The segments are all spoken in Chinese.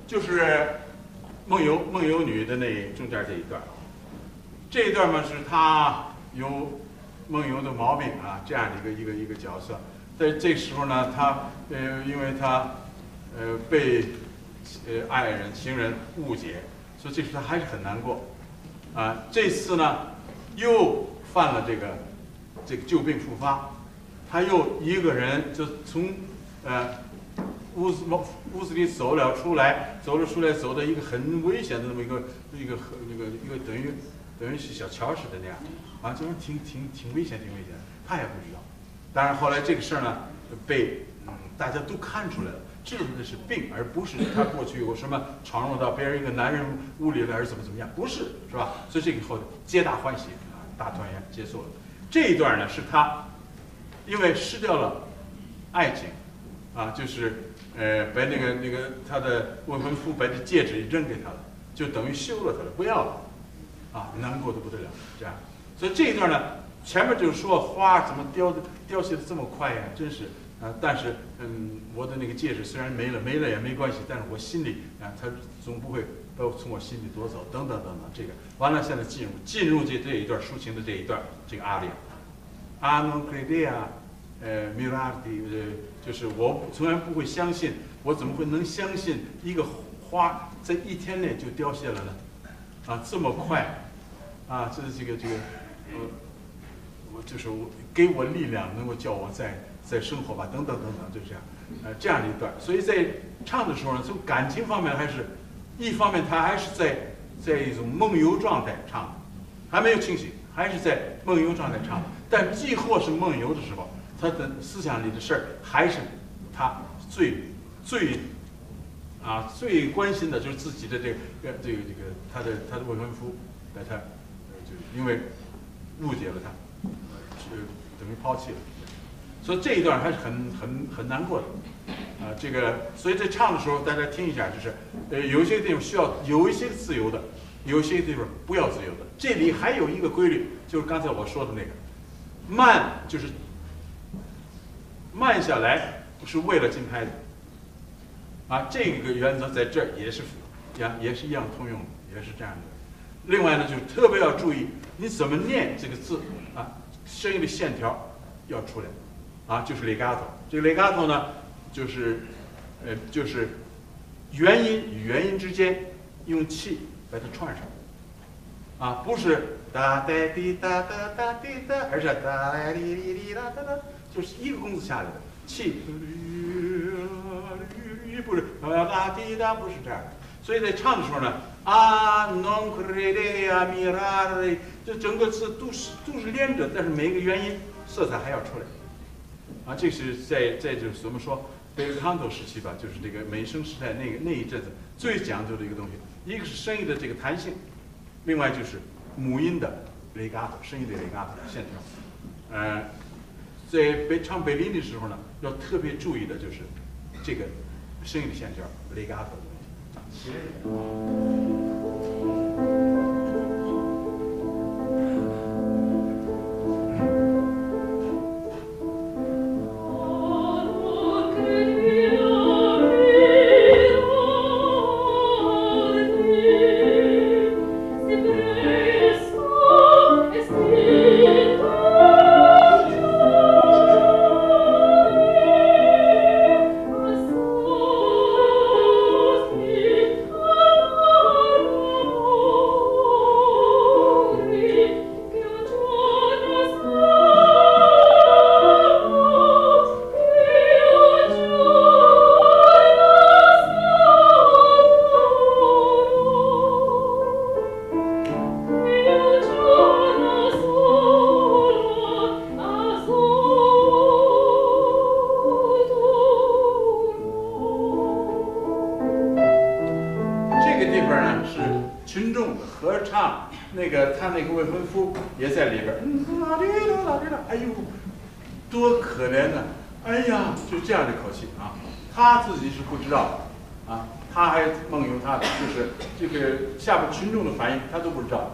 就是梦游女的那中间这一段。这一段嘛是她有梦游的毛病啊，这样的一个角色。在这时候呢，她因为她被爱人情人误解，所以这时她还是很难过啊。这次呢又犯了这个旧病复发，她又一个人就从屋子里走了出来，走到一个很危险的那么一个等于是小桥似的那样，啊，就是挺危险，他也不知道。当然后来这个事儿呢，被大家都看出来了，知道的是病，而不是他过去有什么闯入到别人一个男人屋里来，而怎么样，不是，是吧？所以这个以后皆大欢喜啊，大团圆结束了。这一段呢是他因为失掉了爱情啊，就是把那个他的未婚夫把这戒指扔给他了，就等于休了他了，不要了。啊，难过的不得了，这样，所以这一段呢，前面就是说花怎么凋谢的这么快呀，真是啊！但是我的那个戒指虽然没了也没关系，但是我心里啊，它总不会从我心里夺走，等等，这个完了，现在进入这一段抒情的这一段，这个阿里阿诺克利亚米拉蒂，就是我从来不会相信，我怎么会能相信一个花在一天内就凋谢了呢？啊，这么快！啊，这是这个，我就是给我力量，能够叫我再生活吧，等等，就这样，这样的一段。所以在唱的时候呢，从感情方面还是，一方面他还是在一种梦游状态唱的，还没有清醒，还是在梦游状态唱的。但既或是梦游的时候，他的思想里的事儿还是他最关心的就是自己的这个他的未婚夫，他就因为误解了他，等于抛弃了，所以这一段还是很难过的，这个所以在唱的时候大家听一下，就是有一些地方需要有一些自由的，有一些地方不要自由的。这里还有一个规律，就是刚才我说的那个慢，就是慢下来是为了进拍子。啊，这个原则在这儿也是一样通用的，也是这样的。另外呢，就是特别要注意你怎么念这个字啊，声音的线条要出来，啊，就是 legato。这个 legato 呢，就是元音与元音之间用气把它串上，啊，不是哒哒滴哒哒哒滴哒，而是哒哒滴滴滴哒哒哒，就是一个弓子下来的气。不是哒滴哒，不是这样的。所以在唱的时候呢，啊，non crede a mirare， 这整个字都是连着，但是每一个元音色彩还要出来。啊，这是在就是怎么说，贝尔康托时期吧，就是这个美声时代那一阵子最讲究的一个东西，一个是声音的这个弹性，另外就是母音的 legato， 声音的 legato 线条。在唱贝林的时候呢，要特别注意的就是这个声音的线条 legato 的问题。他那个未婚夫也在里边，哎呦，多可怜呐！哎呀，就这样的口气啊，他自己是不知道啊，他还梦游他的，就是这个下边群众的反应他都不知道。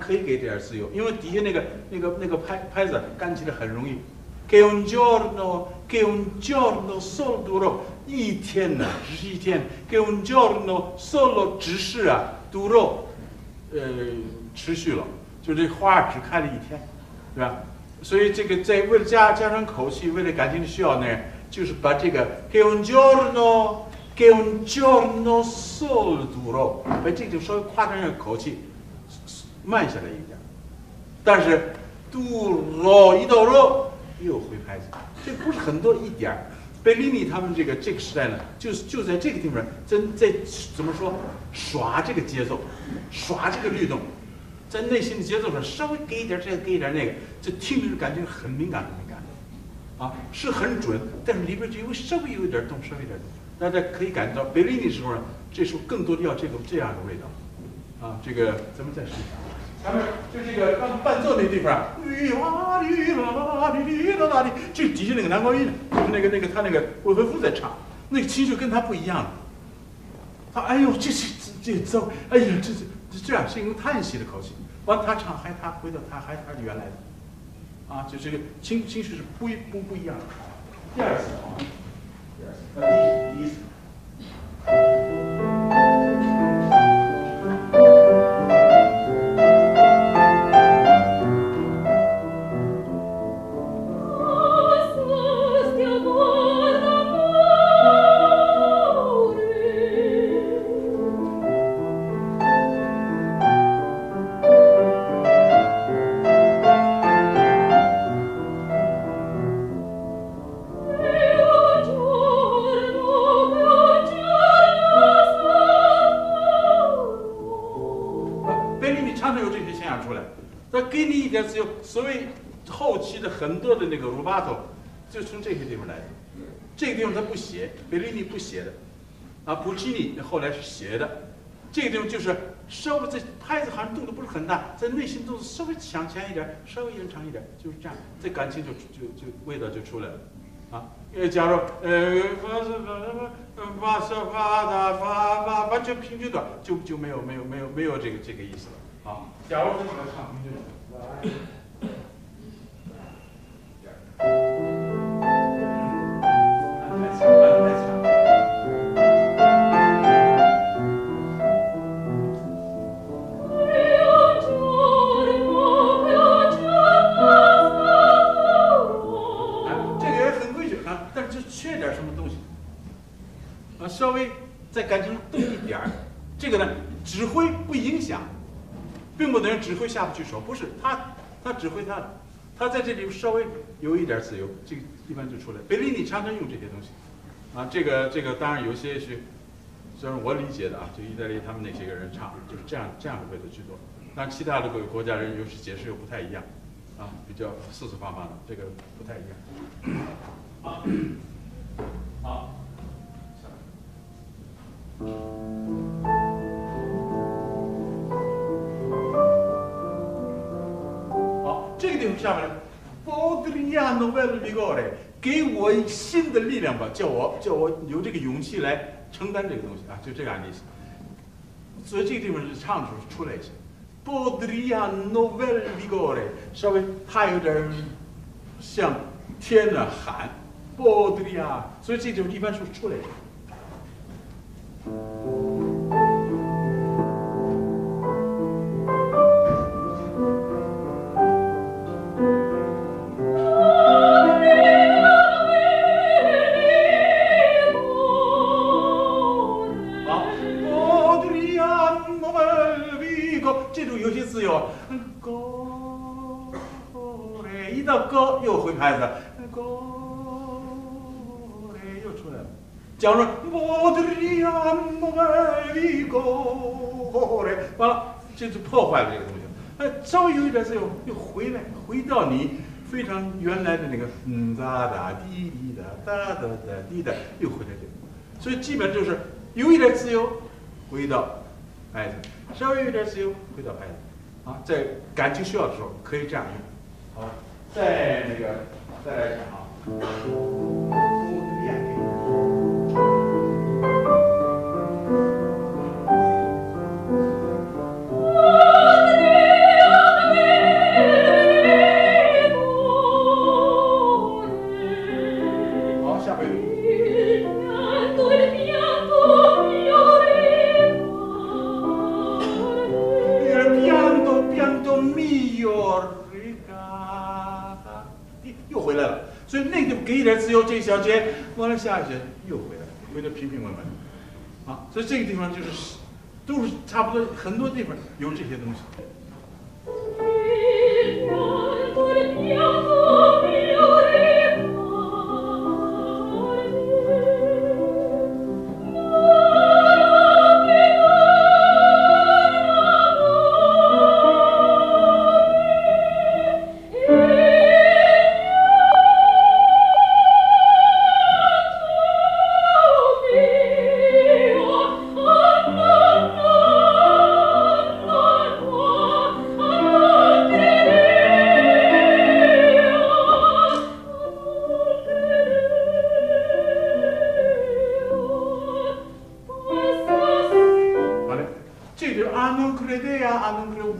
可以给点自由，因为底下那个拍子干起来很容易。Che un giorno solo durò 一天呢，只是一天。Che un giorno solo 只是啊 durò 持续了，就这花只开了一天，对吧？所以这个在为了加上口气，为了感情的需要呢，就是把这个 che un giorno solo durò， 把这就稍微夸张一下口气，慢下来一点。但是 durò 一到肉又回拍子，这不是很多一点儿。贝利尼他们这个时代呢，就在这个地方，在怎么说耍这个节奏，耍这个律动，在内心的节奏上稍微给一点这个，给一点那个，这听着感觉很敏感，啊，是很准，但是里边就稍微有一点动，稍微有点动，大家可以感觉到贝利尼时候呢，这时候更多的要这样的味道，啊，这个咱们再试一下。前面就这个刚伴奏那地方，这底下那个男高音，就是他那个韦惠夫在唱，那个情绪跟他不一样了。他哎呦这奏，哎呀这样是一种叹息的口气。完他唱还他回到他还是原来的，啊，就这个情绪是不一样的。第二次啊，第一次。所谓后期的很多的那个 rubato 就从这些地方来的，这个地方他不写，贝利尼不写的，啊，普契尼后来是写的，这个地方就是稍微这拍子好像动的不是很大，在内心动作稍微向前一点，稍微延长一点，就是这样，这感情就味道就出来了，啊，假如完全平均短就没有这个意思了，啊，假如是这个唱平均短。稍微在感情动一点儿，这个呢指挥不影响，并不等于指挥下不去手，不是他指挥他的，他在这里稍微有一点自由，这个一般就出来。贝利尼常常用这些东西，啊，这个当然有些是，虽然我理解的啊，就意大利他们那些个人唱就是这样的味道居多，但其他的各个国家人有时解释又不太一样，啊，比较四四方方的，这个不太一样。好，好。好，这个地方下面 Podriano vel vigore， 给我新的力量吧，叫我有这个勇气来承担这个东西啊，就这样的意思。所以这个地方是唱的时候出来一些 Podriano vel vigore， 稍微它有点像天呐喊 Podria， 所以这种一般是出来的。这种有些自由，一到歌又回拍子，又出来了。假如完了，这就破坏了这个东西。稍微有一点自由，又回到你非常原来的那个哒哒滴滴哒哒哒哒滴的，又回来这个。所以基本就是有一点自由，回到拍子。稍微有点自由，回到拍子，啊，在感情需要的时候可以这样用。好，再来讲啊。回来了。所以那个给一点自由，这一小节完了下一节又回来了，回到平平稳稳。啊，所以这个地方就是都是差不多，很多地方有这些东西。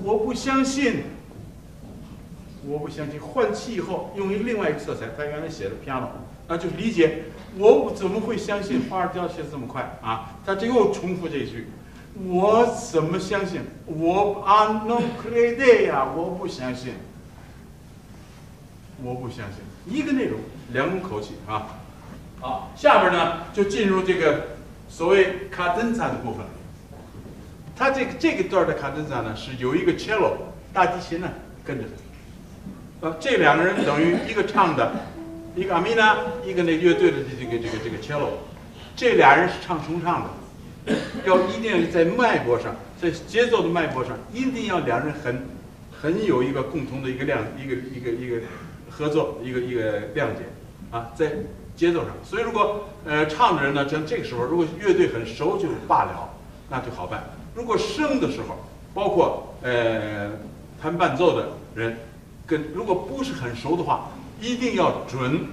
我不相信，我不相信。换气以后，用另外一个色彩，他原来写的 piano， 那就是理解我怎么会相信华尔调写的这么快啊？他这又重复这一句，我怎么相信？我 non crede 呀，我不相信，我不相信。一个内容，两种口气啊。好，下边呢就进入这个所谓卡登萨的部分。他这个段的卡登萨呢是有一个 cello 大提琴呢跟着他，这两个人等于一个唱的，一个阿米娜，一个那乐队的这个 cello， 这俩人是唱重唱的，一定要在脉搏上，在节奏的脉搏上，一定要两人很有一个共同的一个合作一个谅解啊，在节奏上。所以如果唱的人呢，像这个时候如果乐队很熟就罢了，那就好办。如果生的时候，包括弹伴奏的人，如果不是很熟的话，一定要准，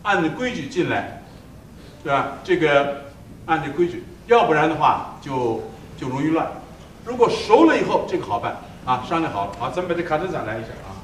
按着规矩进来，对吧？这个按着规矩，要不然的话就容易乱。如果熟了以后，这个好办啊，商量好了，好，咱们把这卡登萨来一下啊。